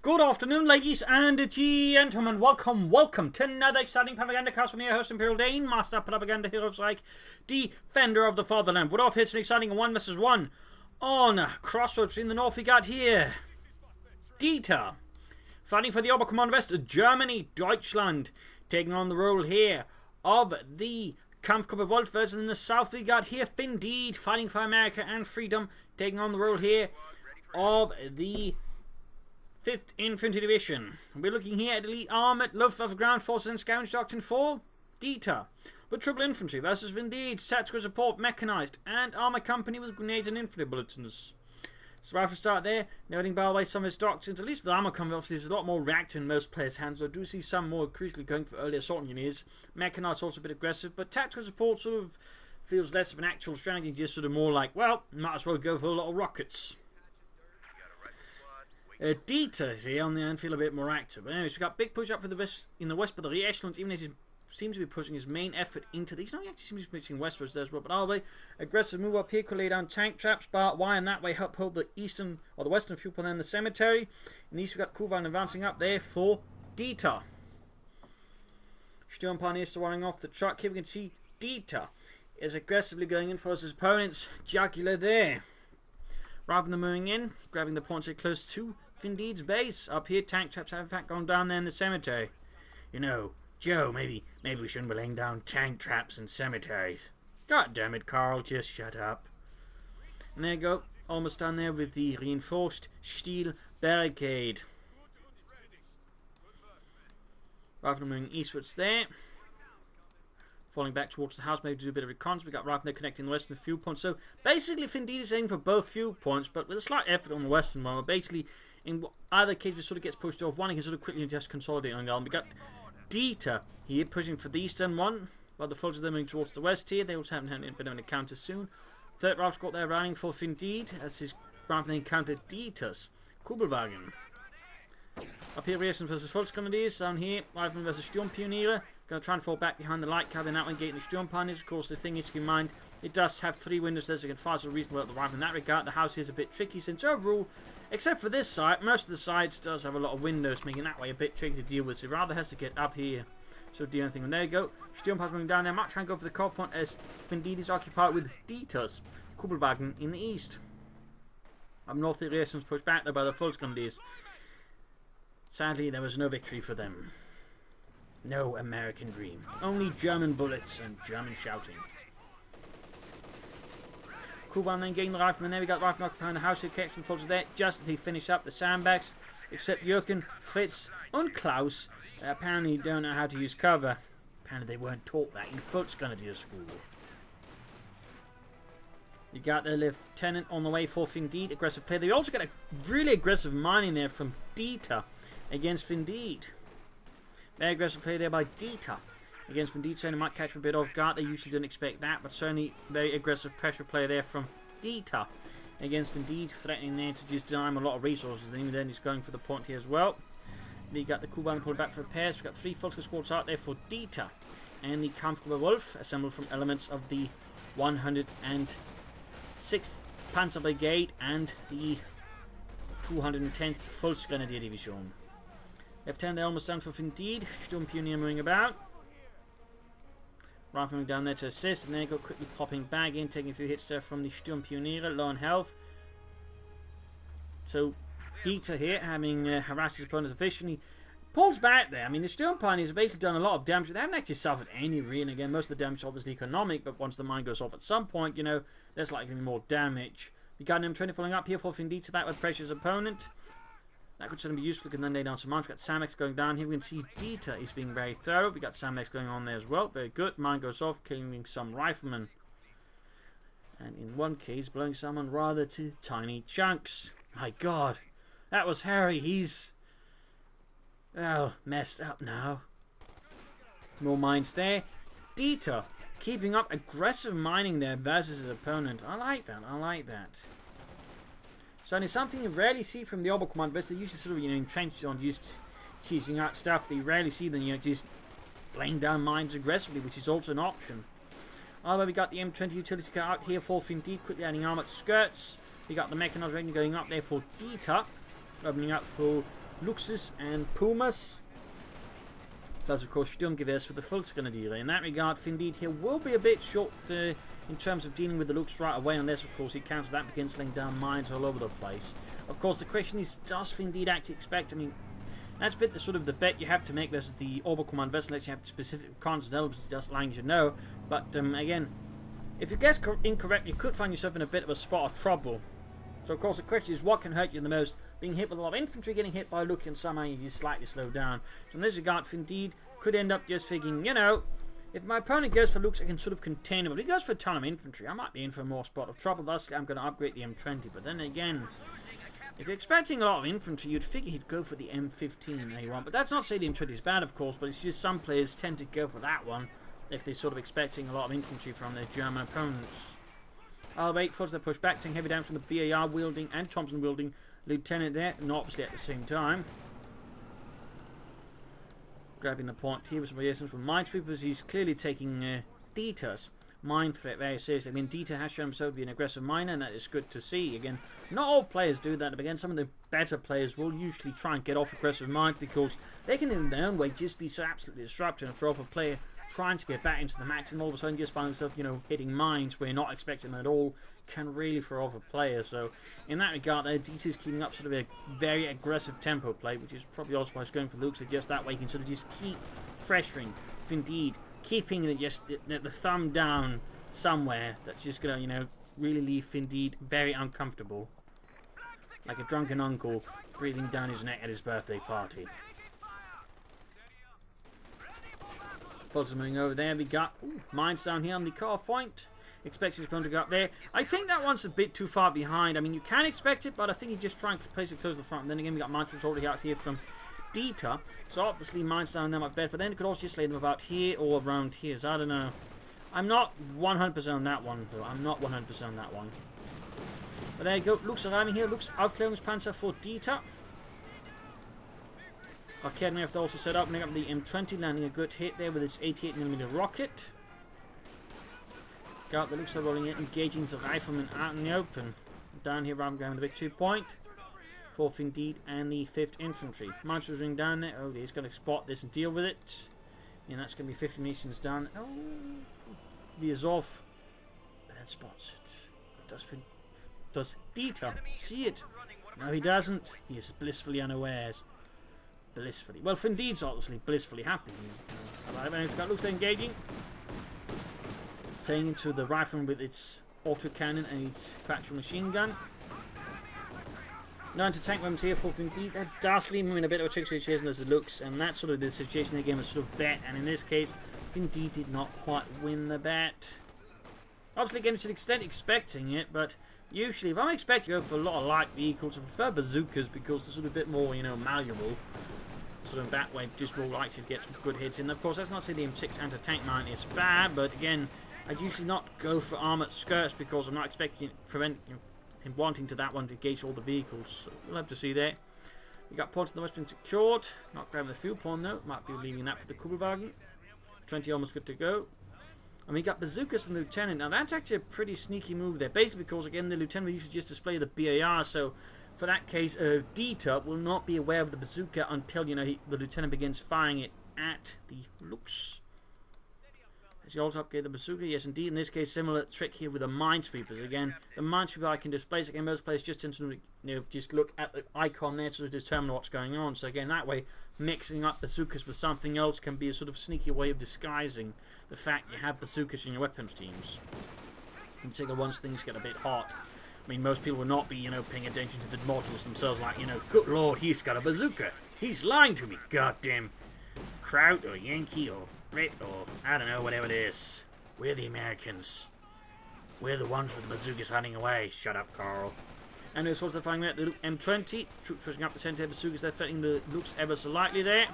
Good afternoon, ladies and gentlemen. Welcome to another exciting Propagandacast from your host, Imperial Dane, Master Propaganda Hero of Psych, Defender of the Fatherland. We're off here to an exciting 1 vs 1 on Crossroads in the north. We got here Dieter fighting for the Oberkommand West, Germany, Deutschland, taking on the role here of the Kampfgruppe Wolf. Versus in the south, we got here Findeed fighting for America and freedom, taking on the role here of the 5th Infantry Division. We're looking here at Elite Armoured, Luftwaffe Ground Forces and Scavenge Doctrine for Dieter. With Triple Infantry versus Findeed, Tactical Support, Mechanized, and Armour Company with Grenades and Infantry Bulletins. So right from the start there, noting by the way some of his doctrines, at least with Armour Company, obviously there's a lot more reactive in most players' hands, so I do see some more increasingly going for early assault engineers. Mechanized also a bit aggressive, but Tactical Support sort of feels less of an actual strategy, just sort of more like, well, might as well go for a lot of rockets. Dieter is here on the end, feel a bit more active. But anyways, we've got big push up for the west in the west, but the re-echelons, even as he seems to be pushing his main effort into these. No, he actually seems to be pushing westwards there as well. But either way, aggressive move up here could lay down tank traps, barbed wire, and that way help hold the eastern or the western fuel point in the cemetery. In the east, we've got Kuvan advancing up there for Dieter. Sturmpanzer is running off the truck. Here we can see Dieter is aggressively going in for his opponent's jugular there. Rather than moving in, grabbing the points here close to Findeed's base. Up here, tank traps have in fact gone down there in the cemetery. You know, Joe, maybe we shouldn't be laying down tank traps in cemeteries. God damn it, Carl, just shut up. And there you go, almost done there with the reinforced steel barricade. Rather moving eastwards there. Falling back towards the house, maybe to do a bit of reconnaissance. We got right there connecting the western fuel point. So basically, Findeed is aiming for both fuel points, but with a slight effort on the western one. But basically, in either case, it sort of gets pushed off. One, he can sort of quickly just consolidate on the other. We got Dieter here pushing for the eastern one, while the soldiers are moving towards the west here. They also haven't had a bit of an encounter soon. Third Ralph's got there running for Findeed as his rather than encounter Dieter's Kubelwagen. Up here, Rearson versus Volksgrenadiers. Down here, Rifleman versus Sturmpioniere. Going to try and fall back behind the light cabin, that one gating the Sturmpanzers. Of course, the thing is to keep in mind, it does have 3 windows there, so you can fire so reasonably at the rifle in that regard. The house here is a bit tricky since overall, except for this side, most of the sides does have a lot of windows, making that way a bit tricky to deal with. So he rather has to get up here so do anything. And there you go. Sturmpanzer moving down there. Might try and go for the core point as Findeed is occupied with Dieter's Kubelwagen in the east. Up north, the Rearson's pushed back there by the Volksgrenadiers. Sadly, there was no victory for them. No American dream. Only German bullets and German shouting. Kuban then getting the rifleman there. We got the rifleman occupying the house here, catching the soldiers there just as he finished up the sandbags. Except Jürgen, Fritz, and Klaus apparently don't know how to use cover. Apparently they weren't taught that in Volksgrenadier school. You got the lieutenant on the way for Findeed. Aggressive play. They also got a really aggressive mining there from Dieter against Findeed. Very aggressive play there by Dieter against Findeed. Certainly might catch him a bit off guard. They usually don't expect that, but certainly very aggressive pressure play there from Dieter against Findeed, threatening there to just deny him a lot of resources. And even then he's going for the point here as well. We got the Kuban pulled back for repairs. We've got 3 Volksgrenadier squads out there for Dieter and the Kampfgruppe Wolf, assembled from elements of the 106th Panzer Brigade and the 210th Volksgrenadier Division. Left hand there almost done for Findeed. Sturmpioniere moving about. Rifleman down there to assist, and then go quickly popping back in, taking a few hits there from the Sturmpioniere, low on health. So Dieter here, having harassed his opponents efficiently, pulls back there. I mean, the Sturmpioneers have basically done a lot of damage. They haven't actually suffered any really, and again, most of the damage is obviously economic, but once the mine goes off at some point, you know, there's likely to be more damage. We got an M20 falling up here for Findeed, so that would pressure his opponent. That could certainly be useful. We can then lay down some mines. We've got Samex going down here. We can see Dieter is being very thorough. We got Samex going on there as well. Very good. Mine goes off, killing some riflemen. And in one case, blowing someone rather to tiny chunks. My god. That was Harry. He's, well, messed up now. More mines there. Dieter keeping up aggressive mining there versus his opponent. I like that. I like that. So it's something you rarely see from the Oberkommand West. They usually sort of, you know, entrenched on just teasing out stuff. They rarely see them, you know, just laying down mines aggressively, which is also an option. Although we got the M20 utility car out here for Findeed, quickly adding armoured skirts. We got the mechanized rating going up there for Dieter, opening up for Luxus and Pumas. Plus, of course, Sturmgewehrs for the Volksgrenadiere. In that regard, Findeed here will be a bit short in terms of dealing with the Lux right away, unless, of course, he counters that and begins laying down mines all over the place. Of course, the question is, does Findeed actually expect? I mean, that's a bit the sort of the bet you have to make versus the Oberkommand vessel, unless you have specific cons and elements just lying, you know. But again, if you guess incorrect, you could find yourself in a bit of a spot of trouble. So, of course, the question is, what can hurt you the most? Being hit with a lot of infantry, getting hit by a Luke, and somehow you just slightly slow down. So, in this regard, Findeed could end up just thinking, you know, if my opponent goes for Lukes, I can sort of contain him. But if he goes for a ton of infantry, I might be in for a more spot of trouble. Thus, I'm going to upgrade the M20. But then again, if you're expecting a lot of infantry, you'd figure he'd go for the M15 A1. But that's not to say the M20 is bad, of course, but it's just some players tend to go for that one if they're sort of expecting a lot of infantry from their German opponents. I'll wait for the push back, taking heavy down from the BAR wielding and Thompson wielding lieutenant there, and obviously at the same time. Grabbing the point here with some resistance from minesweepers. He's clearly taking Dieter's mine threat very seriously. I mean, Dieter has shown himself to be an aggressive miner, and that is good to see. Again, not all players do that. Again, some of the better players will usually try and get off aggressive mines because they can, in their own way, just be so absolutely disruptive. And for a player trying to get back into the match and all of a sudden just find himself, you know, hitting mines where you're not expecting them at all, can really throw off a player. So in that regard, Dieter's keeping up sort of a very aggressive tempo play, which is probably also why he's going for Luke. So just that way you can sort of just keep pressuring Findeed, keeping the thumb down somewhere that's just going to, you know, really leave Findeed very uncomfortable, like a drunken uncle breathing down his neck at his birthday party. Bolts moving over there. We got mines down here on the car point. Expecting his opponent to go up there. I think that one's a bit too far behind. I mean, you can expect it, but I think he's just trying to basically close the front. And then again, we got mines already out here from Dieter. So obviously, mines down there might be better. But then you could also just lay them about here or around here. So I don't know. I'm not 100% on that one, though. I'm not 100% on that one. But there you go. Looks arriving here. Looks Aufklärungspanzer for Dieter. Arcadenef also set up, making up the M20, landing a good hit there with its 88mm rocket. Got the looks are rolling in, engaging the riflemen out in the open. Down here, I'm going with the big 2 point. 4th Indeed and the 5th Infantry. Marchers ring down there. Oh, he's going to spot this and deal with it. And that's going to be 50 munitions done. Oh, the Azov. But then spots it. Does Dieter see it? No, he doesn't. He is blissfully unawares. Blissfully. Well, Findeed's obviously blissfully happy. He's got looks engaging. Taking into the rifleman with its autocannon and its factual machine gun. 9 to tank weapons here for Findeed. That does leave him in a bit of a tricky situation as it looks, and that's sort of the situation the game was sort of bet, and in this case, Findeed did not quite win the bet. Obviously, again, to an extent expecting it, but usually if I'm expecting to go for a lot of light vehicles, I prefer bazookas because they're sort of a bit more, you know, malleable. Sort of that way, just more likely to get some good hits in. Of course, that's not to say the M6 anti-tank mine is bad, but again, I'd usually not go for armoured skirts because I'm not expecting him wanting to that one to engage all the vehicles. So we'll have to see there. We got points in the west being secured. Not grabbing the fuel pawn though. Might be leaving that for the Kugelwagen. 20 almost good to go. And we got bazookas and the lieutenant. Now that's actually a pretty sneaky move there. Basically because again the lieutenant will usually just display the BAR. So for that case, Dieter will not be aware of the bazooka until, you know, the lieutenant begins firing it at the Lux. As you also upgrade the bazooka, yes indeed. In this case, similar trick here with the minesweepers. Again, the minesweeper I can displace. Again, most players just tend to, you know, just look at the icon there to determine what's going on. So again, that way, mixing up bazookas with something else can be a sort of sneaky way of disguising the fact you have bazookas in your weapons teams. In particular, once things get a bit hot. I mean, most people will not be, you know, paying attention to the models themselves, like, you know, good lord, he's got a bazooka. He's lying to me, goddamn Kraut or Yankee or Brit or I don't know, whatever it is. We're the Americans. We're the ones with the bazookas running away. Shut up, Carl. And there's also finding out the M20. Troops pushing up the center bazookas. They're threatening the Lux ever so lightly there.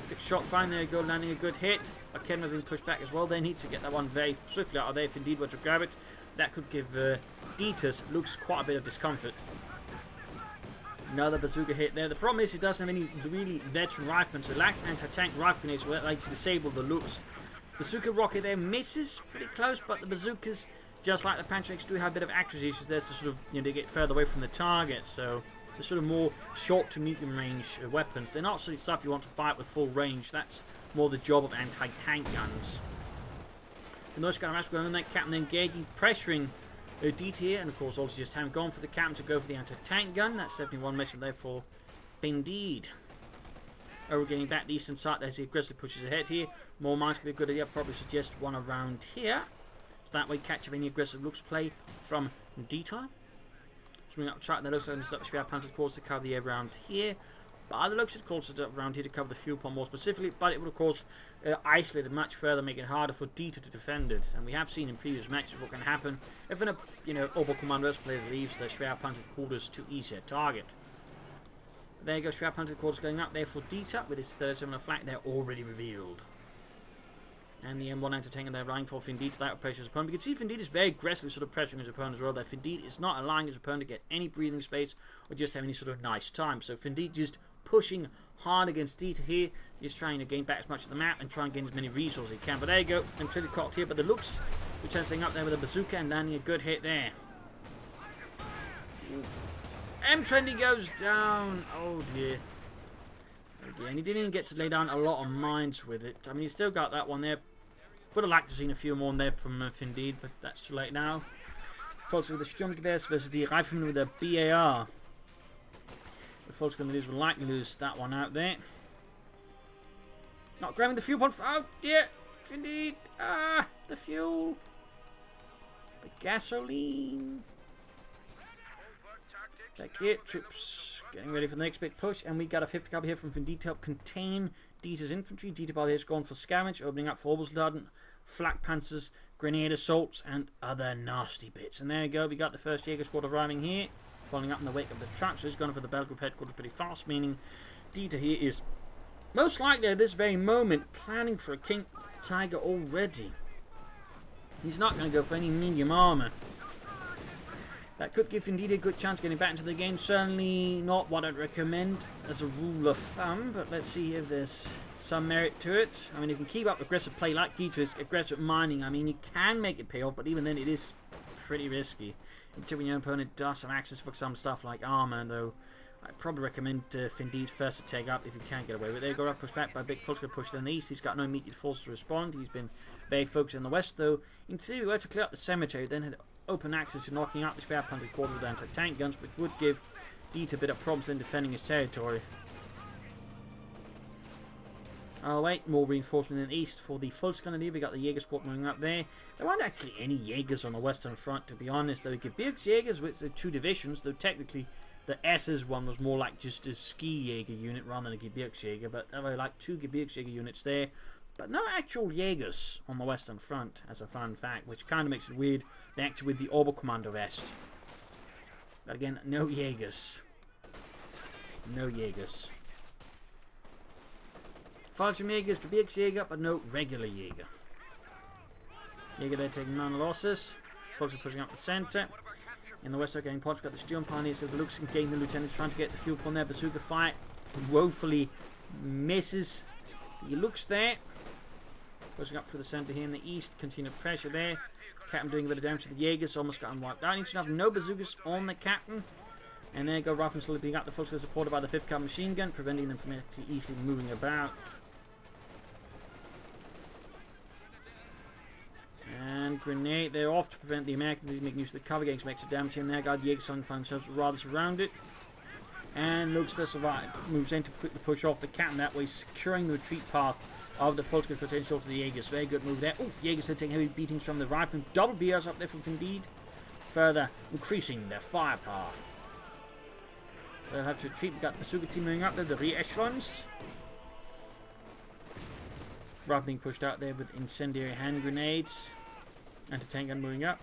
Big shot, fine. There you go, landing a good hit. Arcadenef being pushed back as well. They need to get that one very swiftly out of there if indeed were to grab it. That could give Dieter's Lux quite a bit of discomfort. Another bazooka hit there. The problem is he doesn't have any really veteran riflemen, so lacks anti-tank rifle grenades will like to disable the Lux. Bazooka rocket there misses pretty close, but the bazookas, just like the Panzer X, do have a bit of accuracy issues there, so sort of, you know, they get further away from the target. So the sort of more short to medium range weapons. They're not sort of stuff you want to fight with full range. That's more the job of anti-tank guns. The noise got going on that captain engaging, pressuring DT here, and of course also just time gone for the captain to go for the anti-tank gun. That's definitely one mission there for Findeed. Oh, we're getting back the eastern side as he aggressively pushes ahead here. More mines could be a good idea. Probably suggest one around here. So that way catch up any aggressive looks play from Dita. Swing up track, that looks like the spare panzer course to cover the air around here. By the looks of the course around here to cover the fuel pump more specifically, but it would of course isolate it much further, make it harder for Dita to defend it. And we have seen in previous matches what can happen if an Oberkommandos player leaves the spare panzer quarters to easier target. There you go, Schwab Hunter quarters going up there for Dita with his 37 flank. They're already revealed. And the M1 entertaining their line for Findeed to that pressure his opponent. You can see Findeed is very aggressively sort of pressuring his opponent as well. That Findeed is not allowing his opponent to get any breathing space or just have any sort of nice time. So Findeed just pushing hard against Dita here. Just trying to gain back as much of the map and try and gain as many resources as he can. But there you go, I'm truly caught here. But the looks, returning up there with a bazooka and landing a good hit there. M-Trendy goes down. Oh dear. Oh dear. And he didn't even get to lay down a lot of mines with it. I mean, he's still got that one there. Would have liked to have seen a few more in there from Findeed, but that's too late now. Folks with the Sturmgewehrs versus the Rifleman with the BAR. The folks going to lose, will likely lose that one out there. Not grabbing the fuel pump. Oh dear. Findeed. Ah, the fuel. The gasoline. Back here, troops getting ready for the next big push, and we got a 50 copy here from Findeed to help contain Dita's infantry. Dita by here is going for scavenge, opening up for Obersoldaten, flak panzers, grenade assaults, and other nasty bits. And there you go, we got the first Jaeger squad arriving here, following up in the wake of the truck, so he's going for the battle group headquarters pretty fast, meaning Dita here is most likely at this very moment planning for a King Tiger already. He's not going to go for any medium armor. That could give Findeed a good chance of getting back into the game. Certainly not what I'd recommend as a rule of thumb, but let's see if there's some merit to it. I mean, you can keep up aggressive play like Dietrich's aggressive mining. I mean, you can make it pay off, but even then it is pretty risky. Until when your opponent does have access for some stuff like armor, though I'd probably recommend Findeed first to take up if you can't get away with it. There you go, pushed back by Big Fultz, push in the east. He's got no immediate force to respond. He's been very focused in the west, though. In theory, we were to clear up the cemetery, then had open access to knocking out the spare panzer quarter with anti-tank guns, which would give Dita a bit of problems in defending his territory. Oh wait, more reinforcement in the east for the Volksgrenadier. We got the Jaeger squad moving up there. There aren't actually any Jaegers on the western front, to be honest. There were Gebirgsjägers with the two divisions, though technically the SS one was more like just a ski Jaeger unit rather than a Gebirgsjäger, but there were like two Gebirgsjäger units there. But no actual Jaegers on the Western Front, as a fun fact, which kind of makes it weird. They acted with the Oberkommando West. But again, no Jaegers. No Jaegers. Fallschirmjägers, Gebirgsjäger, but no regular Jaeger. Jaeger there taking none losses. Folks are pushing up the centre. In the west, they're getting points. We've got the Sturm Pioneers, so the looks and getting the lieutenants trying to get the fuel on their bazooka fight. Woefully misses. He looks there. Pushing up through the centre here in the east. Continued pressure there. Captain doing a bit of damage to the Jaegers. Almost got him wiped out. Needs to have no bazookas on the captain. And there you go. Rifleman slowly being up. The folks are supported by the 5th Cal machine gun, preventing them from easily moving about. And grenade. They're off to prevent the Americans making use of the cover, getting some extra damage in there. Got the Jaegers find themselves rather surrounded. And looks to survive. Moves in to quickly push off the captain that way, securing the retreat path of the Volksgrenadier potential to the Jaegers. Very good move there. Oh, Jaegers are taking heavy beatings from the Riflemen. Double BRs up there from Findeed. Further increasing their firepower. They'll have to retreat. We've got the bazooka team moving up there, the re-echelons. Rifle being pushed out there with incendiary hand grenades. Anti-tank gun moving up.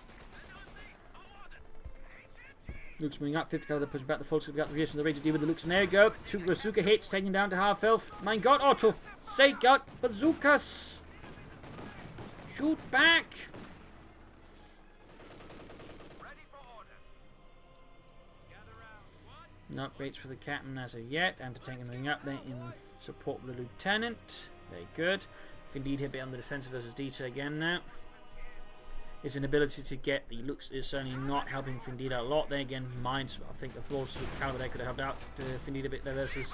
Luke's moving up, 50 they're pushing back the folks. We've got the reaction of the Rage to deal with the Lukes, and there you go. 2 bazooka hits, taking down to half health. My god, Otto! Say god, bazookas! Shoot back! Not great for the captain as of yet. Anti-tank moving up there in support of the lieutenant. Very good. Findeed hit bit on the defensive versus Dieter again now. his inability to get the looks is certainly not helping Findeed out a lot. Then again, Mines, I think, of course, the caliber there could have helped out Findeed a bit there versus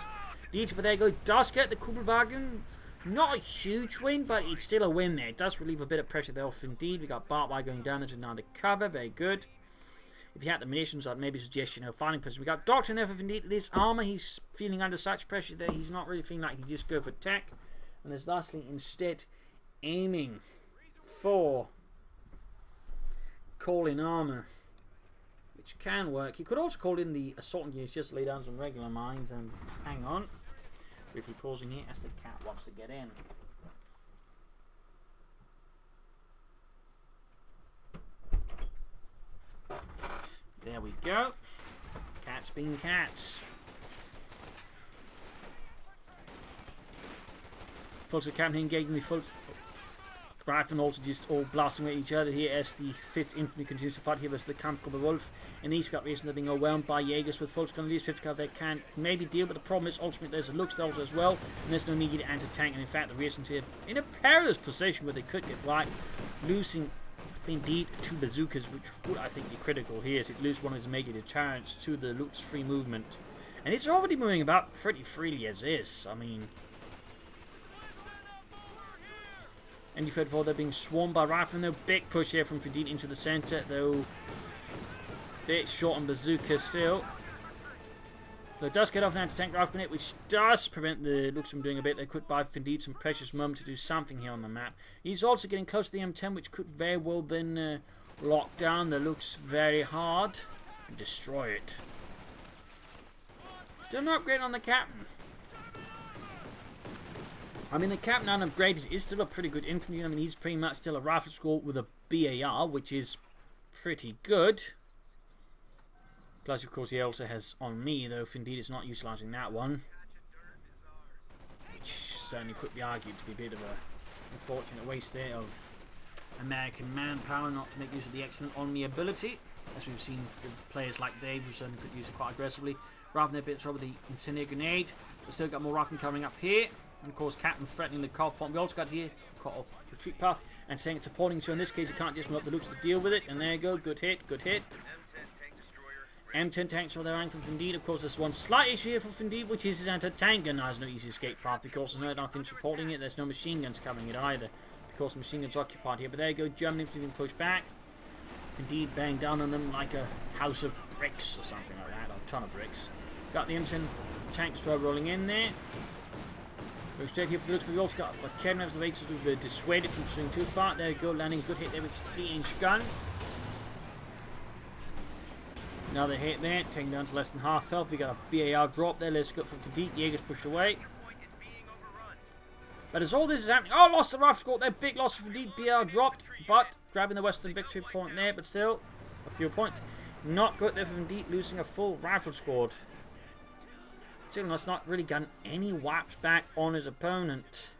Dieter. But there you go, does get the Kugelwagen. Not a huge win, but it's still a win there. It does relieve a bit of pressure there off Findeed. We got Bartwire going down there to now the cover. Very good. If you had the munitions, I'd maybe suggest, fighting position. We got Doctor in there for Findeed. This armor, he's feeling under such pressure there. He's not really feeling like he just go for tech. And there's lastly, instead, aiming for call in armor, which can work. He could also call in the assault engineers just to lay down some regular mines and hang on. Briefly pausing here as the cat wants to get in. There we go. Cats being cats. Folks are camping, engaging the full rifle and also just all blasting at each other here as the 5th Infantry continues to fight here versus the Kampfgruppe Wolf. In these got reason they're being overwhelmed by Jaegers with folks going to lose 50 they can maybe deal, but the problem is ultimately there's a looks there also as well, and there's no needed anti-tank, and in fact the reasons here in a perilous position where they could get right, losing indeed 2 bazookas, which would I think be critical here as it loses one of his major deterrents to the Luke's free movement. And it's already moving about pretty freely as is. I mean, and you feel they're being swarmed by riflemen. No big push here from Findeed into the centre, though bit short on bazooka still. So it does get off an anti-tank rifle, which does prevent the Looks from doing a bit. They could buy Findeed some precious moment to do something here on the map. He's also getting close to the M10, which could very well then lock down the Looks very hard and destroy it. Still no upgrade on the captain. I mean, the captain unupgraded is still a pretty good infantry. I mean, he's pretty much still a rifle squad with a BAR, which is pretty good. Plus, of course, he also has on me, though Findeed is not utilising that one. Which certainly could be argued to be a bit of an unfortunate waste there of American manpower not to make use of the excellent on me ability. As we've seen with players like Dave, who certainly could use it quite aggressively. Rather than a bit of trouble with the incendiary grenade. We've still got more riflemen coming up here. And of course, Captain threatening the car front. We also got here cut retreat path and saying it's supporting. So in this case, you can't just move up the loops to deal with it. And there you go, good hit, good hit. M10 tanks for their rank from Findeed. Of course, there's one slight issue here for Findeed, which is his anti-tank gun. Now there's no easy escape path because there's nothing supporting it. There's no machine guns covering it either, because the machine guns occupied here. But there you go, German infantry being pushed back. Findeed bang down on them like a house of bricks or something like that, or a ton of bricks. Got the M10 tank destroyer rolling in there. Go straight here for the looks, but we've also got a cannon of the to dissuade it from swinging too far. There you go, landing a good hit there with his 3-inch gun. Another hit there, taking down to less than half health. We got a BAR drop there. Let's go for Findeed. Jaeger's pushed away. But as all this is happening, oh, lost the rifle squad there. Big loss for Findeed. BAR dropped, but grabbing the Western victory point there. But still, a few points. Not good there for Findeed, losing a full rifle squad. That's not really gotten any whaps back on his opponent.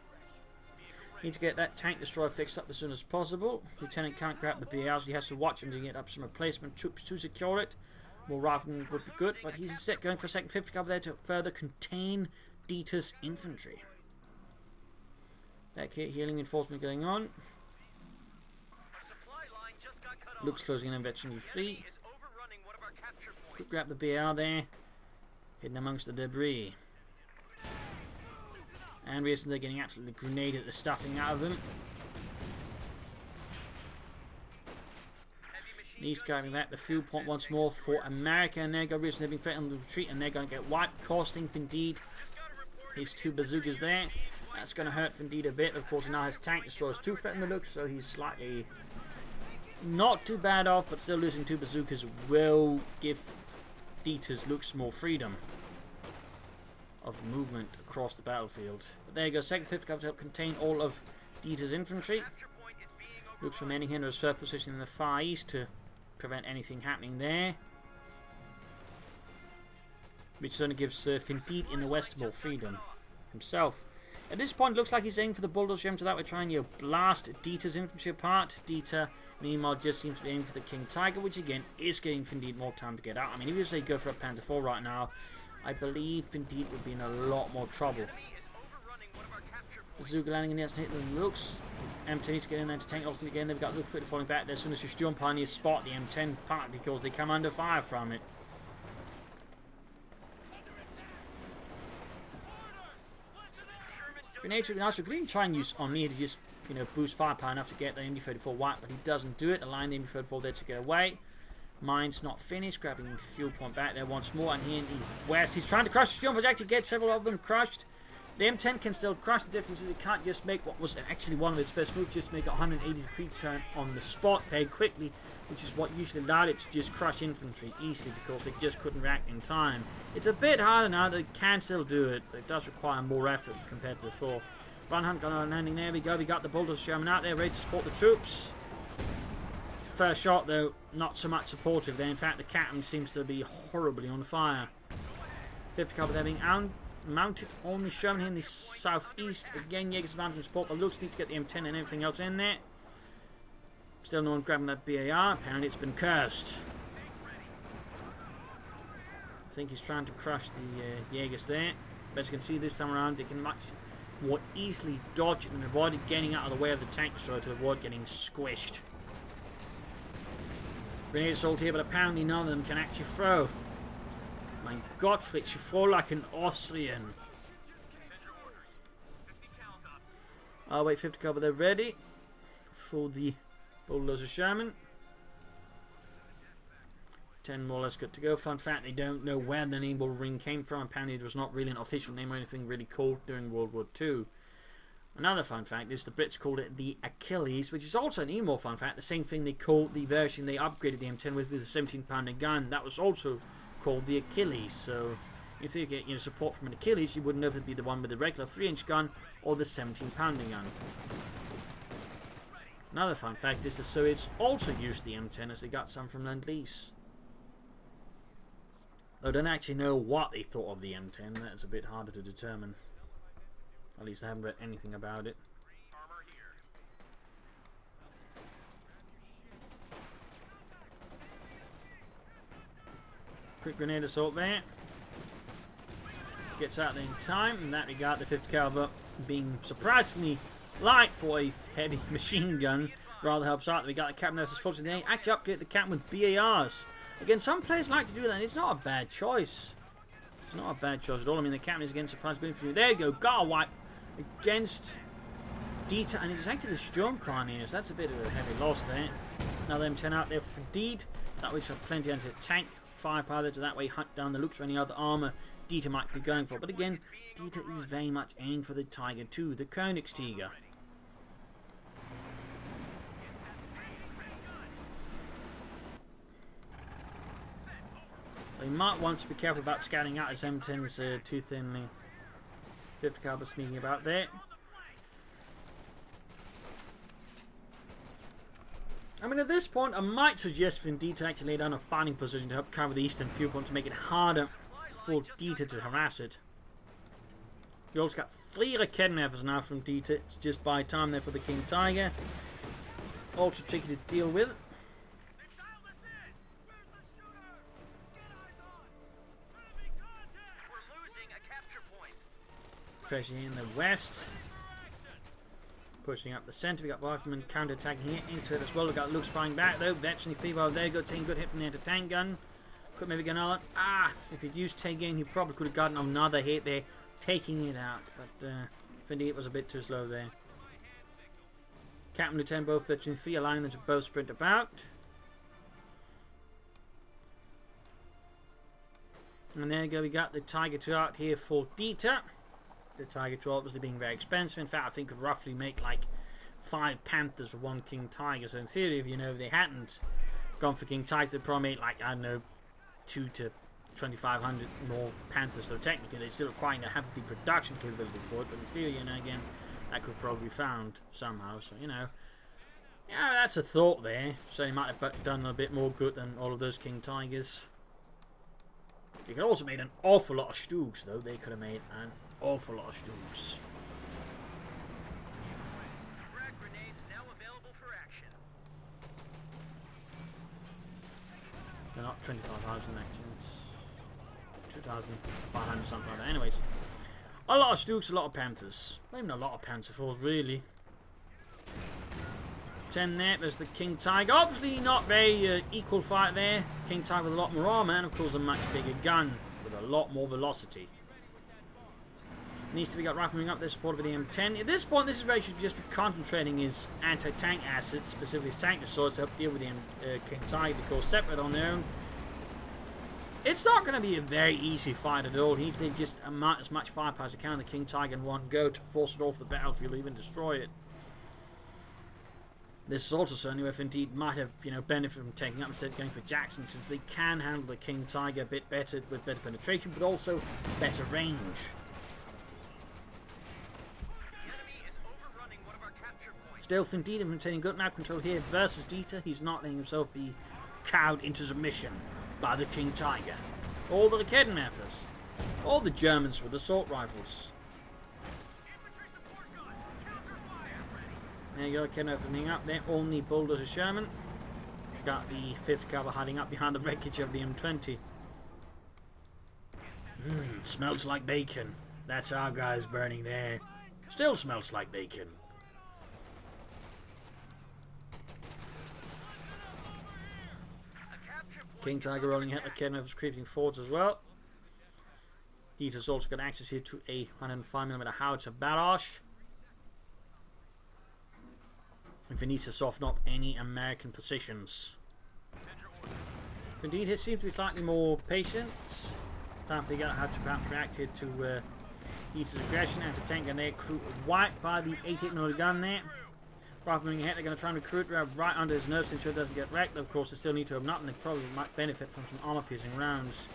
Need to get that tank destroyer fixed up as soon as possible. Lieutenant can't grab the BARs. He has to watch him to get up some replacement troops to secure it. More riflemen would be good, but he's set going for a second 50 cover there to further contain Dieter's infantry. That healing enforcement going on. Luke's closing in on veteran free. Could grab the BAR there. Hidden amongst the debris. And recently they're getting absolutely grenaded at the stuffing out of them. He's driving back the fuel point once more for America, and there go recently being threatened to retreat, and they're going to get wiped, costing Findeed his 2 bazookas there. That's going to hurt Findeed a bit. Of course, he now has tank destroyers to threaten the look, so he's slightly not too bad off, but still losing 2 bazookas will give Dieter's looks more freedom of movement across the battlefield. But there you go, second 50 cover to help contain all of Dieter's infantry. Looks remaining here in a reserve position in the far east to prevent anything happening there. Which certainly gives Findeed in the west more freedom himself. At this point, it looks like he's aiming for the bulldozer ram, so that we're trying to blast Dieter's infantry apart. Dieter, meanwhile, just seems to be aiming for the King Tiger, which again is getting Findeed more time to get out. I mean, if you say go for a Panther 4 right now, I believe Findeed would be in a lot more trouble. Bazooka landing in the to hit the looks. M10 needs to get in there to tank also again. They've got Luke quickly falling back there as soon as you jump on you spot the M10 part because they come under fire from it. Grenade should be nice. We could even try and use on me to just, you know, boost firepower enough to get the MD-34 white, but he doesn't do it. Align the MD-34 there to get away. Mine's not finished. Grabbing fuel point back there once more, and here in the west, he's trying to crush the steel project to get several of them crushed. The M10 can still crush. The difference is it can't just make what was actually one of its best moves, just make a 180-degree turn on the spot very quickly, which is what usually allowed it to just crush infantry easily because they just couldn't react in time. It's a bit harder now. They can still do it, but it does require more effort compared to before. Run hunt gun on landing. There we go. We got the bulldozer Sherman out there ready to support the troops. First shot though, not so much supportive there. In fact, the captain seems to be horribly on fire. 50 caliber there being mounted on the Sherman here in the southeast. Again, Jaeger's advancing support, but looks need to get the M10 and everything else in there. Still no one grabbing that BAR. Apparently it's been cursed. I think he's trying to crush the Jaegers there. But as you can see this time around, they can much more easily dodge it and avoid it getting out of the way of the tank destroyer to avoid getting squished. Grenade assault here, but apparently none of them can actually throw. My God, Fritz, you throw like an Austrian. Oh wait, 50 caliber, they're ready for the bulldozer Sherman. 10 more or less good to go. Fun fact, they don't know where the name Wolverine came from. Apparently it was not really an official name or anything really called during World War II. Another fun fact is the Brits called it the Achilles, which is also an even more fun fact. The same thing they called the version they upgraded the M10 with the 17-pounder gun. That was also called the Achilles. So if you get support from an Achilles, you wouldn't know if it'd be the one with the regular 3-inch gun or the 17-pounder gun. Another fun fact is the Soviets also used the M10 as they got some from Lend-Lease. I don't actually know what they thought of the M10. That's a bit harder to determine. At least I haven't read anything about it. Quick grenade assault there. Gets out there in time. In that regard, the 50 caliber being surprisingly light for a heavy machine gun rather helps out. We got the captain versus forces. They actually upgrade the captain with BARs. Again, some players like to do that, and it's not a bad choice. It's not a bad choice at all. I mean, the captain is again surprised infantry. There you go, got a wipe against Dieter, and it's actually the Sturm Pioneers. That's a bit of a heavy loss there. Another M10 out there for Findeed. That was plenty anti-tank firepower to that way hunt down the looks or any other armour Dieter might be going for. But again, Dieter is very much aiming for the Tiger 2, the Königstiger. You might want to be careful about scouting out his M10s too thinly. 50 caliber sneaking about there. I mean, at this point, I might suggest Findeed to actually lay down a fighting position to help cover the eastern fuel point to make it harder for Dieter to harass it. You also got 3 kidnappers now from Dieter. It's just by time there for the King Tiger. Also tricky to deal with. Pressure in the west. Pushing up the centre. We got riflemen counter-attacking here into it as well. We got Luke's firing back though. Veteran Feeble there. Good team, good hit from the anti-tank gun. Could maybe get another. If he'd used Tegan, he probably could have gotten another hit there, taking it out. But Findeed was a bit too slow there. Captain Lieutenant both veteran Fee, allowing them to both sprint about. And there you go. We got the Tiger 2 out here for Dieter. The Tiger 2 obviously being very expensive. In fact, I think could roughly make like 5 Panthers for 1 King Tiger. So in theory, if they hadn't gone for King Tiger, they'd probably make like, I don't know, 2 to 2,500 more Panthers. So technically, they still quite have the production capability for it. But in theory, again, that could probably be found somehow. So yeah, that's a thought there. So he might have done a bit more good than all of those King Tigers. They could also made an awful lot of Stoogs, though. They could have made an awful lot of Stoogs. Frag grenades now available for action. They're not 25,000 actually. It's 2,500 something like that. Anyways, a lot of Stoogs, a lot of Panthers. Not even a lot of Panzer Force, really. M10 there. There's the King Tiger. Obviously not very equal fight there. King Tiger with a lot more armor and of course a much bigger gun with a lot more velocity. Needs to be got riflemen up there supported with the M10. At this point, this is where he should just be concentrating his anti-tank assets, specifically his tank destroyers, to help deal with the King Tiger, because separate on their own, it's not going to be a very easy fight at all. He's been just as much firepower as he can on the King Tiger in one go to force it off the battlefield, even destroy it. This is also certainly where Findeed might have, benefited from taking up instead of going for Jackson, since they can handle the King Tiger a bit better with better penetration, but also better range. Still, Findeed maintaining good map control here versus Dieter. He's not letting himself be cowed into submission by the King Tiger, or the Kidnappers, or the Germans with assault rifles. There you go, Kidnappers up there. Only Bulldozer Sherman. Got the 5th Cavalry hiding up behind the wreckage of the M20. Smells like bacon. That's our guys burning there. Still smells like bacon. King Tiger rolling ahead, the Kidnappers creeping forwards as well. Dieter's also got access here to a 105mm howitzer barrage. If he needs to soften up any American positions. Indeed, he seems to be slightly more patient. Time to figure out how to perhaps react here to Dieter's aggression. Anti-tank and their crew wiped by the 88mm gun there. Riflemen ahead, they're going to try and recruit right under his nose to ensure it doesn't get wrecked. Of course, they still need to open up, and they probably might benefit from some armor-piercing rounds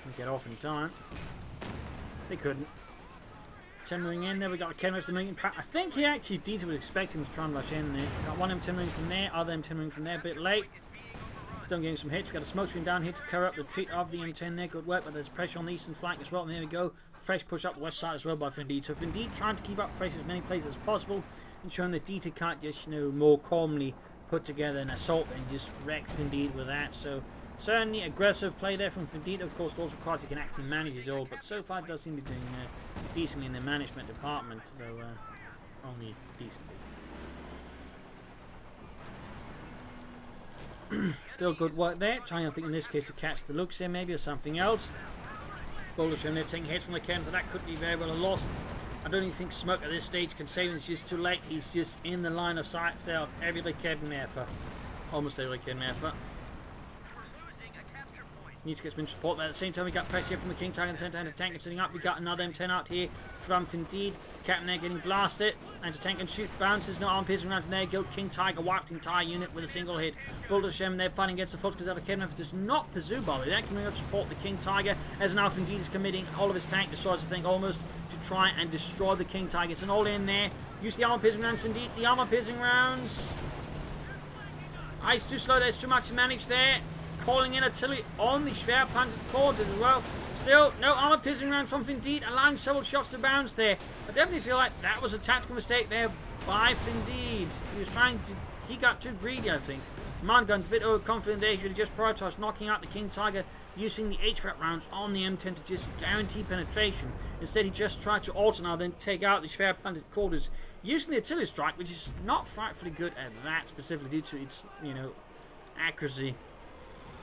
and get off in time. They couldn't. 10 moving in there, we got a Ken with the million pack. I think he actually, Dieter was expecting him to try and rush in there. Got one M10 moving from there, other M10 moving from there, a bit late. Still getting some hits. We've got a smoke screen down here to cover up the retreat of the M10 there. Good work, but there's pressure on the eastern flank as well. And there we go. Fresh push up the west side as well by Findeed. So Findeed trying to keep up pressure as many places as possible, ensuring that Dieter can't just, more calmly put together an assault and just wreck Findeed with that. So certainly aggressive play there from Findeed. Of course, also requires he can actually manage it all, but so far it does seem to be doing decently in the management department, though only decently. Still good work there. Trying, I think, in this case to catch the looks here, maybe, or something else. Boulders from there taking hits from the Ken, but that could be very well a loss. I don't even think Smoke at this stage can save him. It's just too late. He's just in the line of sight there of every Kidnapper. Almost every Kidnapper. Needs to get some support there. At the same time, we got pressure from the King Tiger and the center anti-tank and setting up. We got another M10 out here from Findeed. Captain there getting blasted. Anti-tank and shoot bounces. No arm piercing round. And there you go. King Tiger wiped the entire unit with a single hit. Bulldozer Shem there fighting against the foot because of a Kidnapper does not pursue Bobby. That can really support the King Tiger as now Findeed is committing all of his tank destroyers, I think, almost to try and destroy the King Tiger. It's an all in there. Use the armor piercing rounds, Findeed. The armor piercing rounds. It's too slow. There's too much to manage there. Calling in artillery on the Schwerpanzer quarters as well. Still, no armor piercing round from Findeed, allowing several shots to bounce there. I definitely feel like that was a tactical mistake there by Findeed. He was trying to... He got too greedy, I think. Command gun, a bit overconfident there. He should have just prioritised knocking out the King Tiger using the HVAC rounds on the M10 to just guarantee penetration. Instead, he just tried to alter now, then take out the Schwerpanzer quarters using the artillery strike, which is not frightfully good at that, specifically due to its, accuracy.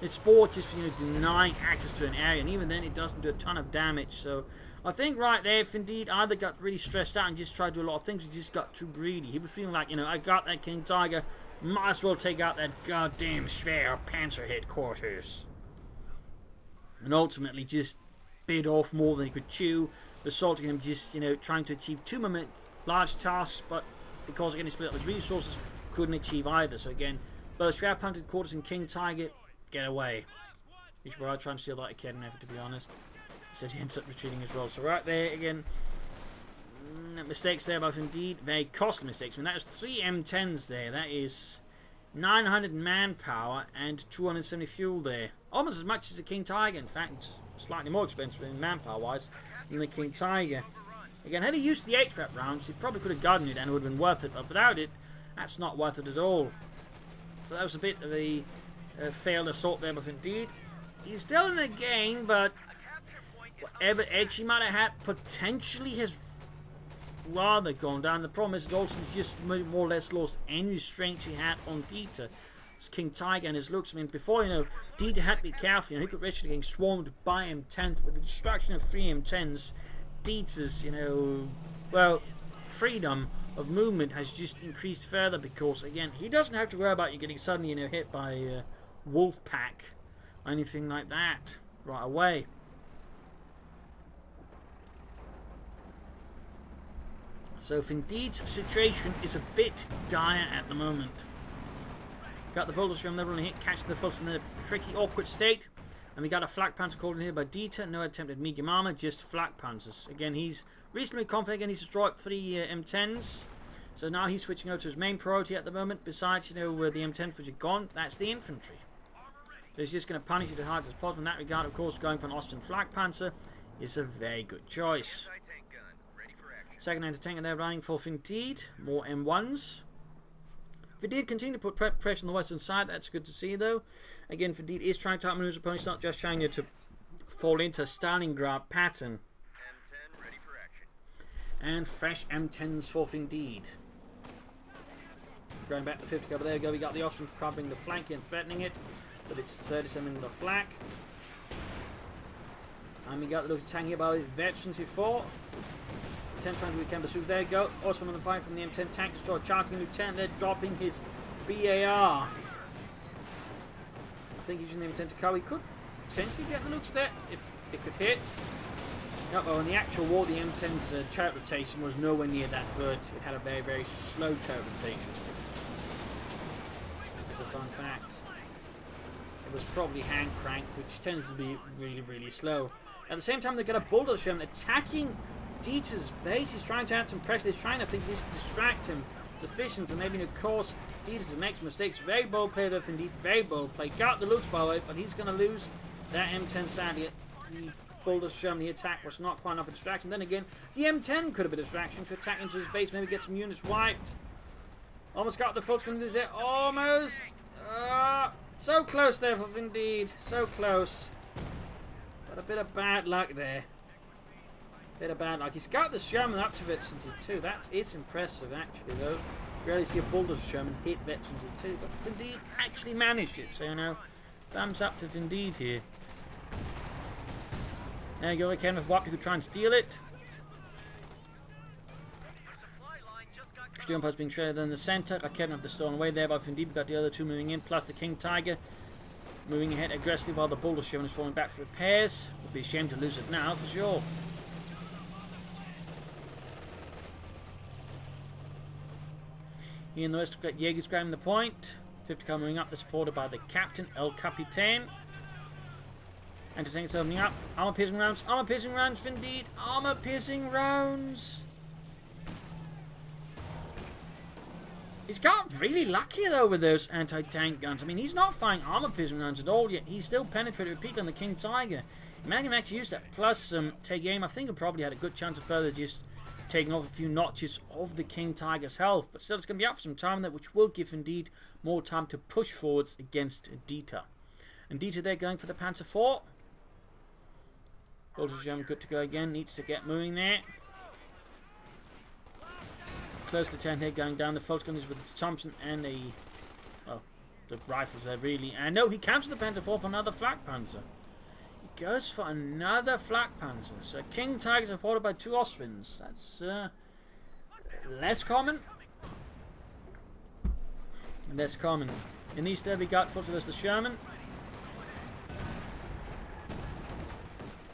It's sport just, denying access to an area, and even then it doesn't do a ton of damage. So I think right there, Findeed either got really stressed out and just tried to do a lot of things, he just got too greedy. He was feeling like, I got that King Tiger, might as well take out that goddamn Schwerpanzer headquarters. And ultimately just bit off more than he could chew, resulting in him just, trying to achieve two large tasks, but because again he split up his resources, couldn't achieve either. So again, both Schwerpanzer headquarters and King Tiger, get away. Which were trying to steal that Kidnapper, to be honest. Said he ends up retreating as well. So right there again, mistakes there by Findeed. Very costly mistakes. I mean, that was 3 M10s there. That is 900 manpower and 270 fuel there. Almost as much as the King Tiger. In fact, slightly more expensive in manpower wise than the King Tiger. Again, had he used the HVAC rounds, he probably could have gotten it and it would have been worth it. But without it, that's not worth it at all. So that was a bit of a failed assault there, but Findeed, he's still in the game, but whatever edge he might have had potentially has rather gone down. The problem is that also he's just more or less lost any strength he had on Dieter. It's King Tiger and his looks. I mean, before, Dieter had to be careful. He could risk getting swarmed by M10s. With the destruction of 3 M10s, Dieter's, well, freedom of movement has just increased further because, again, he doesn't have to worry about you getting suddenly, hit by a wolf pack or anything like that right away. So Findeed's situation is a bit dire at the moment. Got the bulldogs from never only hit, catching the folks in a pretty awkward state. And we got a flak panzer called in here by Dieter. No attempt at medium armor, just flak panzers. Again, he's reasonably confident. Again, he's destroyed 3 M10s. So now he's switching over to his main priority at the moment. Besides, where the M10s which are gone, that's the infantry. So he's just going to punish it as hard as possible. In that regard, of course, going for an Austrian flak panzer is a very good choice. Second anti-tank they're running for Findeed. More M1s. Findeed continue to put pressure on the western side. That's good to see, though. Again, Findeed is trying to outmaneuver his opponent. He's not just trying to fall into a Stalingrad pattern. M10 ready for action. And fresh M10s for Findeed. Going back to 50 cover. There we go. We got the Austrian covering the flank and threatening it. But it's 37 in the flak. And we got the little tank here by the veterans before. 10 trying to weaken bazooka. There you go. Awesome on the fight from the M10 tank destroyed. Charging Lieutenant there, dropping his BAR. I think using the M10 to cover. He could potentially get the looks there if it could hit. No, well, in the actual war, the M10's turret rotation was nowhere near that good. It had a very, very slow turret rotation. That's a fun fact. It was probably hand crank, which tends to be really, really slow. At the same time, they get a bulldozer Sherman attacking Dieter's base. He's trying to add some pressure. He's trying to think he's distract him sufficient, and maybe cause Dieter to make some mistakes. Very bold play though, indeed. Very bold play. Got the looks by the way, but he's going to lose that M10 sadly. The bulldozer Sherman, the attack was not quite enough a distraction. Then again, the M10 could have been a distraction to attack into his base, maybe get some units wiped. Almost got the full screen. Is it almost? So close there for Findeed. So close. But a bit of bad luck there. Bit of bad luck. He's got the Sherman up to Veteran 2. It's impressive, actually, though. Rarely see a bulldozer Sherman hit Veteran 2, but Findeed actually managed it. So, thumbs up to Findeed here. There you go. Again with Wap, you could try and steal it. Steel being shredded in the centre. Raketten of the stolen away there by Findeed. We've got the other 2 moving in, plus the King Tiger moving ahead aggressively while the bulldozer Sherman is falling back for repairs. Would be a shame to lose it now, for sure. Here in the west, we've got Jaegers grabbing the point. 50 car moving up, supported by the captain, El Capitan. Anti-tanks opening up. Armor piercing rounds, Findeed. Armor piercing rounds. He's got really lucky though with those anti-tank guns. I mean, he's not firing armor piercing rounds at all yet. He's still penetrated repeatedly on the King Tiger. Imagine him actually used that plus some take aim. I think he probably had a good chance of further just taking off a few notches of the King Tiger's health, but still it's going to be up for some time there, which will give Indeed more time to push forwards against Dieter. And Dieter there going for the Panzer IV. Bulldozer German good to go again, needs to get moving there. Close to 10 here, going down the Volksgunners with the Thompson and the rifles there really. And no, he counters the Panzer IV for another flak panzer. Goes for another flak panzer. So King Tiger supported by 2 Austrians. That's less common. Less common. In the east there we got first there's the Sherman.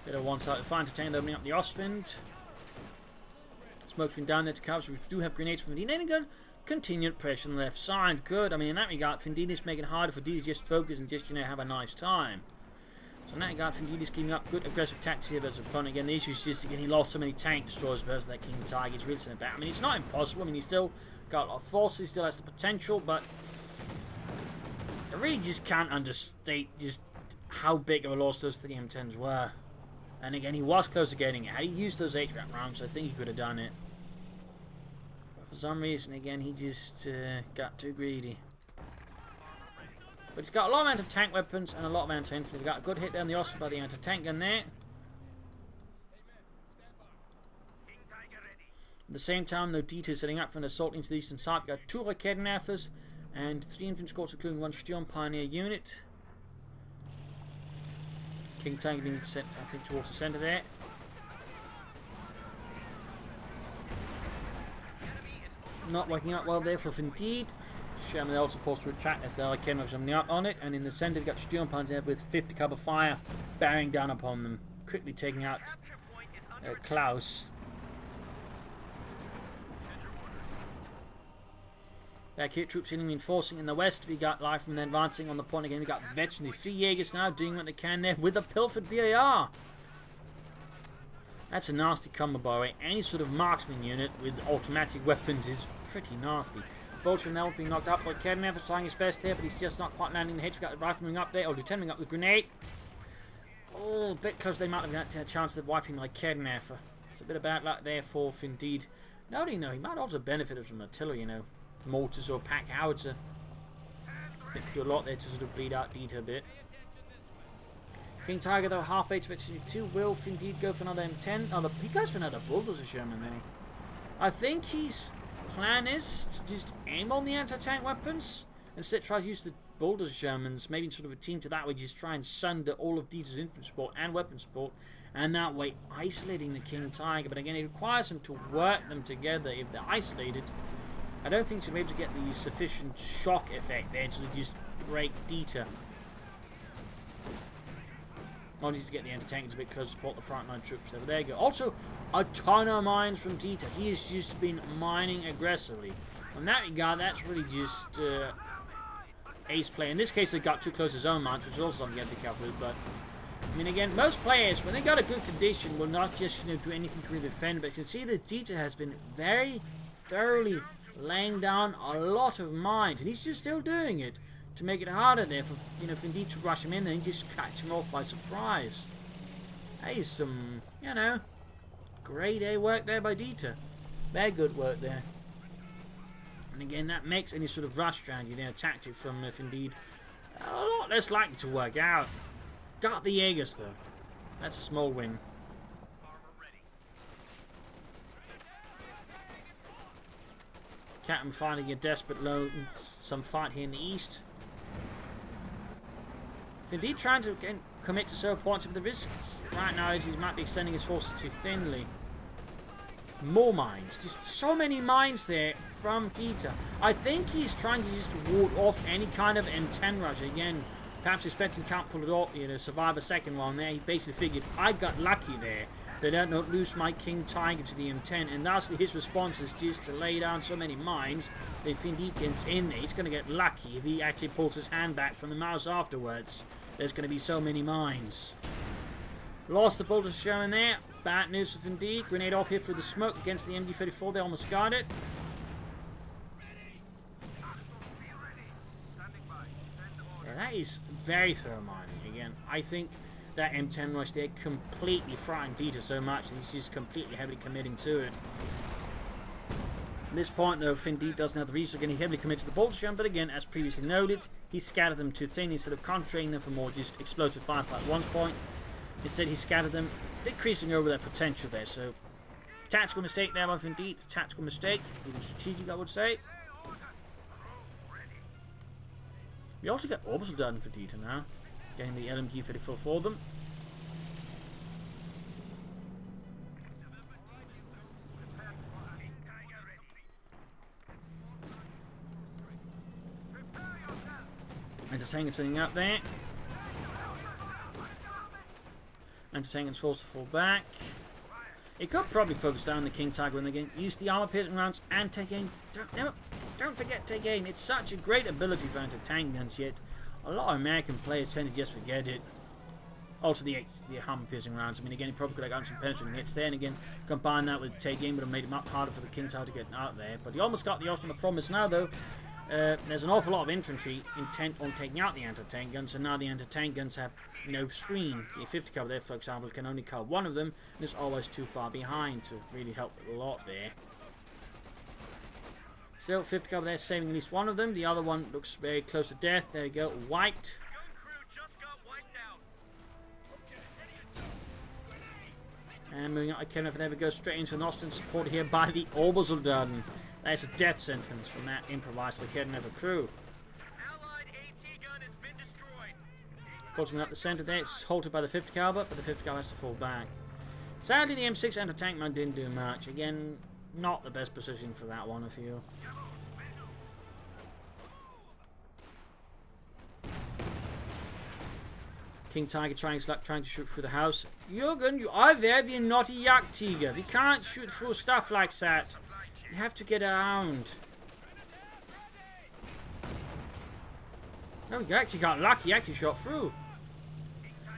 Bit of one-sided fire entertained opening up the Austrian. Smoke's been down there to cover, so we do have grenades from Findeed. And again, continued pressure on the left side. Good. I mean, in that regard, Findeed is making it harder for Dieter to just focus and just, have a nice time. So in that regard, Findeed is keeping up good aggressive tactics here versus opponent. Again, the issue is just, again, he lost so many tank destroyers versus that King Tiger. He's really sent it back. I mean, it's not impossible. I mean, he's still got a lot of force. He still has the potential, but I really just can't understate just how big of a loss those 3 M10s were. And again, he was close to getting it. Had he used those HVAC rounds, I think he could have done it. But for some reason, again, he just got too greedy. But he's got a lot of anti-tank weapons and a lot of anti-infantry. We've got a good hit down the Austrian by the anti-tank gun there. At the same time, though, Dieter is setting up for an assault into the eastern side. We've got 2 Raketenwerfers and 3 infantry squads, including 1 Sturm Pioneer unit. King Tiger being sent, I think, towards the centre there. Not working out well there for Findeed. Sherman also forced to retract as the Raketenwerfers coming out on it. And in the centre, we've got Sturm Pioneer with 50 cover fire bearing down upon them, quickly taking out Klaus. Back here, troops enemy reinforcing in the west. We got Riflemen advancing on the point again. We got veteran 3 Jaegers now doing what they can there with a pilfered BAR. That's a nasty combo, by the way. Any sort of marksman unit with automatic weapons is pretty nasty. Bolter now being knocked up by Kednev, trying his best there, but he's just not quite landing the hits. We got the Rifleman up there, or Lieutenant up with grenade. Oh, a bit close. They might have got a chance of wiping like Kednev. It's a bit of bad luck there for Findeed. No, he might also benefit from artillery, you know. Mortars or pack howitzer. I think do a lot there to sort of bleed out Dieter a bit. King Tiger though, half H2. Will Findeed go for another M10? Oh, he goes for another bulldozer Sherman there. I think his plan is to just aim on the anti-tank weapons and instead try to use the bulldozer Shermans, maybe sort of a team to that way, just try and sunder all of Dieter's infantry support and weapon support, and that way isolating the King Tiger. But again, it requires them to work them together. If they're isolated, I don't think she'll be able to get the sufficient shock effect there to just break Dieter. I need to get the anti-tankers a bit closer to support the frontline troops. So there you go. Also, a ton of mines from Dieter. He has just been mining aggressively. In that regard, that's really just ace play. In this case, they got too close to his own mines, which is also something you have to be careful with. But I mean, again, most players, when they got a good condition, will not just do anything to really defend. But you can see that Dieter has been very thoroughly laying down a lot of mines, and he's just still doing it to make it harder there for Findeed to rush him in and just catch him off by surprise. That is some, grade A work there by Dieter. Very good work there. And again, that makes any sort of rush strategy there, tactic from Findeed, a lot less likely to work out. Got the Jaegers though. That's a small win. Captain finding a desperate low, some fight here in the east. Findeed trying to commit to several points of the risk right now, as he might be extending his forces too thinly. More mines, just so many mines there from Dieter. I think he's trying to just ward off any kind of M10 rush. Again, perhaps expecting can't pull it off, survive a second one there. He basically figured, I got lucky there. They don't not lose my King Tiger to the M10, and lastly his response is just to lay down so many mines that if Findeed gets in there, he's going to get lucky if he actually pulls his hand back from the mouse afterwards. There's going to be so many mines. Lost the bulldozer Sherman there. Bad news for Findeed. Grenade off here through the smoke against the MD-34. They almost got it. Yeah, that is very thorough mining. Again, I think that M10 rush there completely frightened Dieter so much that he's just completely heavily committing to it. At this point though, Findeed doesn't have the resource, again he heavily commits to the bolter shell, but again, as previously noted, he scattered them too thin instead of concentrating them for more just explosive firepower at one point. Instead he scattered them, decreasing over their potential there. So, tactical mistake there by Findeed, tactical mistake, even strategic I would say. We also got orbital done for Dieter now. Getting the LMG-34 for them. Entertainment sitting up there. Entertainment's forced to fall back. It could probably focus down the King Tiger when they can use the armor piercing rounds and take aim. Don't forget take aim. It's such a great ability for anti-tank guns, yet a lot of American players tend to just forget it. Also the armor piercing rounds. I mean, again, he probably could have gotten some penetrating hits there, and again, combine that with take aim would have made it much harder for the King Tiger to get out there. But he almost got the ultimate promise now, though. There's an awful lot of infantry intent on taking out the anti-tank guns, and now the anti-tank guns have no screen. The 50 cover there, for example, can only cover one of them, and it's always too far behind to really help a lot there. Still, 50 cover there, saving at least one of them. The other one looks very close to death. There you go, wiped. And moving on, I can never go straight into an Austin supported here by the Obersoldaten. That's a death sentence from that improvised Never crew. Allied AT gun has been destroyed. Fortunately up the centre there, it's halted by the 50 caliber, but the 50 caliber has to fall back. Sadly, the M6 anti-tank man didn't do much. Again, not the best position for that one, I feel. King Tiger trying to shoot through the house. Jürgen, you are there, the naughty Jagdtiger. We can't shoot through stuff like that. You have to get around. Oh, you actually got lucky. You actually shot through.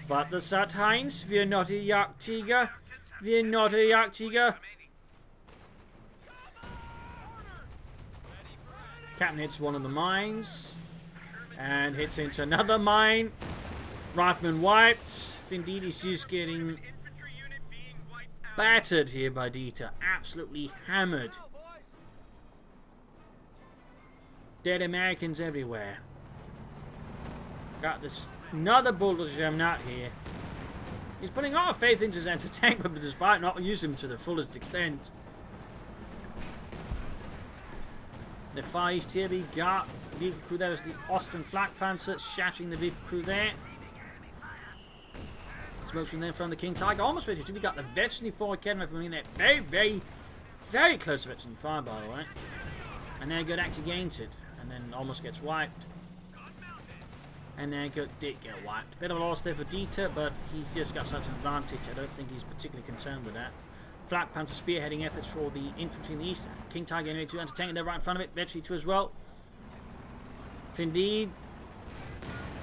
But the Sat-Heinz, wir naughty Jagdtiger. Wir naughty Jagdtiger. Captain hits one of the mines. And hits into another mine. Rifleman wiped. Findeed is just getting battered here by Dieter. Absolutely hammered. Dead Americans everywhere. Got this another bulldozer not here. He's putting a lot of faith into his anti-tank, but despite not using him to the fullest extent. The Far East here, we got vehicle crew there is the Austrian flak panzer shattering the vehicle crew there. Smoke from there from the King Tiger, almost ready to. We got the Veteran 4 Academy from in there. Very, very, very close to Veteran 5, by the way. And there good actually gains it. And then almost gets wiped. And there did get wiped. Bit of a loss there for Dieter, but he's just got such an advantage. I don't think he's particularly concerned with that. Flak Panther spearheading efforts for the infantry in the east. King Tiger anyway 2 anti-tank there right in front of it. Veteran 2 as well. Findeed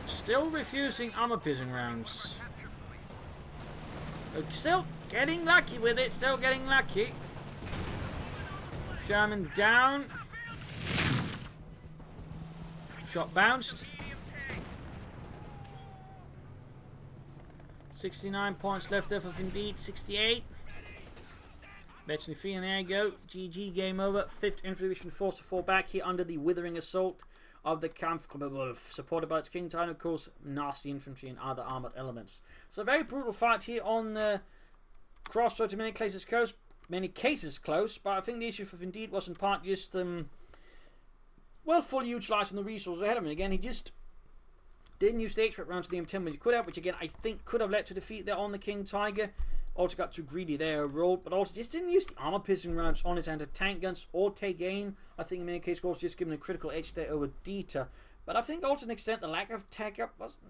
still refusing armor-piercing rounds. Still getting lucky with it. Still getting lucky. German down. Shot bounced. 69 points left there for Findeed. 68. Veteran 3, and there you go. GG, game over. 5th Infantry Division forced to fall back here under the withering assault of the Kampfgruppe, supported by its King Tiger, of course, nasty infantry and other armoured elements. So a very brutal fight here on the crossroad to many cases close, but I think the issue for Findeed was in part just well, fully utilising the resources ahead of him. Again, he just didn't use the expert rounds to the M10 when he could have, which again I think could have led to defeat there on the King Tiger. Also got too greedy there overall, but also just didn't use the armor piercing rounds on his anti-tank guns or take aim. I think in many cases also just given a critical edge there over Dieter. But I think also to an extent the lack of tech up wasn't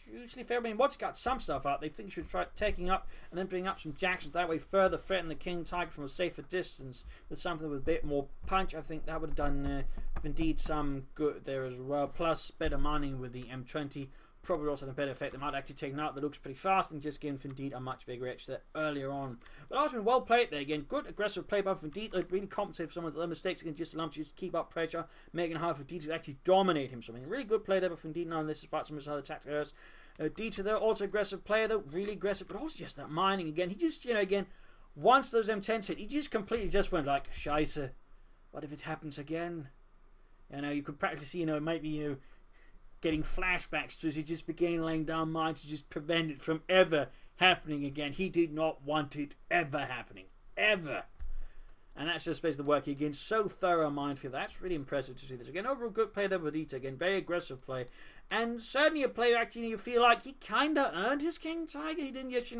hugely fair. I mean, once he got some stuff out, they think he should try taking up and then bring up some Jacksons. That way further threaten the King Tiger from a safer distance with something with a bit more punch. I think that would have done indeed some good there as well. Plus better mining with the M20. Probably also had a better effect. They might actually take out that looks pretty fast and just give Findeed a much bigger edge there earlier on. But also been well played there again. Good aggressive play by Findeed. They really compensate for some of the mistakes against just allow him to just keep up pressure, making it hard for Dieter to actually dominate him. So I mean, really good play there by Findeed. Now this is about some of his other tactical errors. Dieter though, also aggressive player though, really aggressive, but also just that mining again. He just, again, once those M10s hit, he just completely just went like, Scheiße, what if it happens again? You could practically see, it might be, getting flashbacks to as he just began laying down mines to just prevent it from ever happening again. He did not want it ever happening. Ever. And that's just basically the work again. So thorough minefield. That's really impressive to see this. Again, overall good play there with Dieter. Again, very aggressive play. And certainly a play actually you feel like he kind of earned his King Tiger. He didn't just,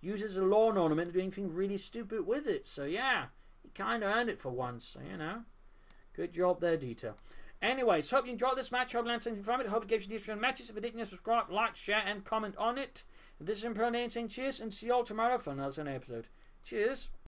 use it as a lawn ornament and do anything really stupid with it. So yeah, he kind of earned it for once. So, good job there, Dieter. Anyways, hope you enjoyed this match. Hope you learned something from it. Hope it gives you different matches. If you didn't, subscribe, like, share, and comment on it. This is Imperial saying cheers, and see you all tomorrow for another episode. Cheers.